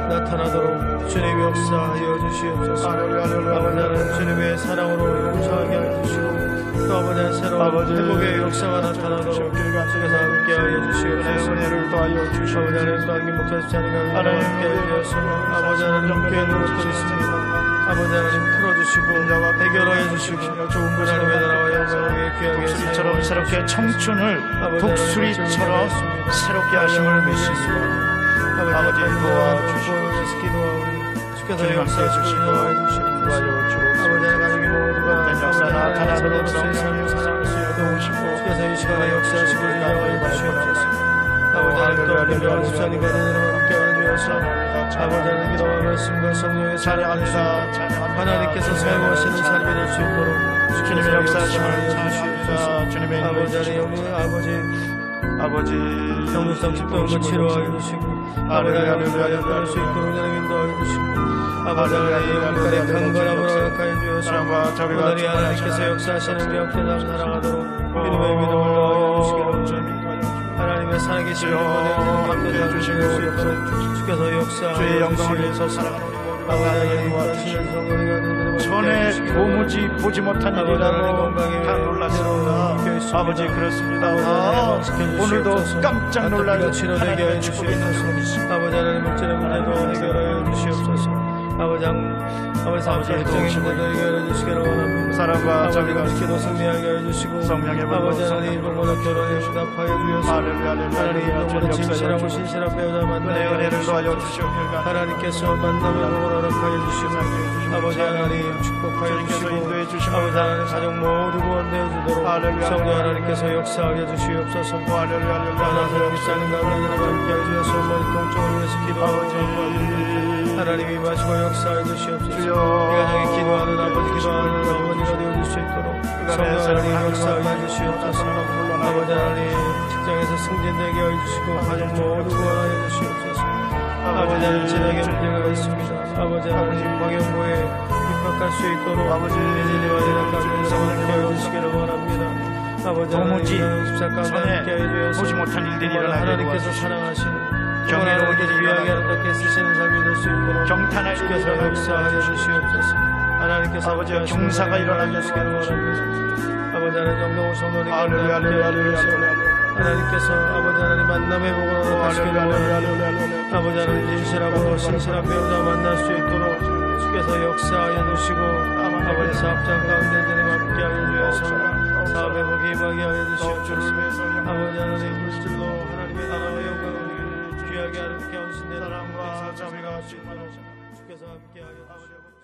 나타나도록 주님의 역사하여 주시옵소서. 아버지 하나님 주님의 사랑으로 용서하게 하여 주시고 또 아버지 하나님 새로운 회복의 역사가 나타나도록 주께서 함께하여 주시옵소서. 은혜를 더하여 주시옵소서. 아버지 하나님 또 한김 목사 집사님과 함께하여 주셔서 아버지 하나님 묶여있는 것들이 있습니다. 아버지 하나님 풀어주시고 해결하여 주시고 하나님의 나라와 영광을 귀하게 독수리처럼 새롭게 청춘을 독수리처럼 새롭게 하심을 믿습니다. 아버지 도와주시옵소서. 주께서 주님 함께 역사하시고 해주시고 도와주시옵소서. 도와주옵소서. 아버지 하나님 가족이 모두가 된 역사 나타나도록 성령님 주께서 도우시고 이 시간에 역사하시고 인도하여 주시옵소서. 아버지 하나님 또 김정은 집사님과 대전을 함께하는 위해서 아버지 하나님 기도와 말씀과 성령의 찬양합니다. 찬양합니다. 하나님께서 사용하시는 삶이 될 수 있도록 주님의 역사하심을 주시옵소서. 찬양합니다. 주님의 아버지 하나님 영광 아버지 영육성 집도를 치료하여 주시고 아버지 하나님 연결할 수 있도록 하나님 인도하여 주시고 아버지 하나님 영육간의 강건함으로 허락하여 주셔서 사랑과 자비가 오늘이 하나님께서 역사하시는 명태장 살아가도록 믿음의 믿음을 더하여 주시기를 하나님의 살아계신 영혼의 함께 주시고 주께서 역사하여 주의 영광을 주시고 위해서 살아가는 우리 모두가 아버지 하나님 하나님 도와주시고 하시는 성령의 전에 도무지 보지 못한 일이라고 다 놀랐습니다. 아버지 그렇습니다. 오늘도 깜짝 놀랄 치료되게 하여 주시옵소서. 아버지 하나님 목전의 문제도 해결하여 주시옵소서. 아버지 사업자 입장의 문제도 해결해 주시기를 원합니다. 사랑과 아버지 자비가 기도 승리하게 해주시고 성령의 불로 아버지 하나님 이번보다 결혼에 응답하여 주셔서 할렐루야, 하나님 할렐루야, 이번보다 주님 진실하고 역사여 신실한 배우자 만나게 은혜의 은혜를 더하여 해주시옵소서. 주시옵소서. 하나님께서 만남의 복을 허락하여 주시고 아버지 하나님 축복하여 주님께서 주시고 인도해 주시고 아버지 하나님 가족 모두 구원되어 주도록 할렐루야, 성령 할렐루야. 하나님께서 역사하게 주시옵소서. 할렐루야, 할렐루야. 하나님 입사는 가운데 함께 해주셔서 머리 통증을 위해서 기도하고 하나님이 마시고 역사해 주시옵소서. 이 주여. 가정에 기도하는 아버지 기도하는 어머니가 되어줄 수 있도록 성령 하나님 역사하게 주시옵소서. 아버지 하나님 직장에서 승진되게 해주시고 가족 모두 구원하여 주시옵소서. 아버지 하나님 진에게 문제가 있습니다. 아버지 하나님 방영부에 입학할 수 있도록 아버지 예진이와 이런 가정에서 함께 해주시기를 원합니다. 아버지 도무지 하나님 14 가운데 전에 함께 해주셔서 보지 못한 일들이 정말 일어나게 하나님께서 도와주시고 사랑하시는 경외로운 하나님께서 일이 위하게 일어나게 아름답게 쓰시는 삶이 될 수 있도록 경탄할 일이 주께서 일어나게 역사하여 도와주시고 주시옵소서. 하나님께서 아버지 함께 하시는 경사가 삶이 일어나게 주시기를 도와주시옵소서. 원합니다. 아버지 하나님 정동호 성도님 할렐루야, 할렐루야, 할렐루야. 하나님께서 아버지 하나님 만남의 복을 허락하시기를 원합니다. 할렐루야. 아버지 하나님 진실하고 신실한 배우자 만날 수 있도록 주께서 역사하여 주시고 아버지 사업장 가운데 주님 함께하여 주셔서 사업의 복이 임하게 하여 주시옵소서. 아버지 하나님 물질로 하나님의 나라와 영광을 귀하게 하는 귀한 신의 사랑과 자비가 주께서 함께하여 주시옵소서.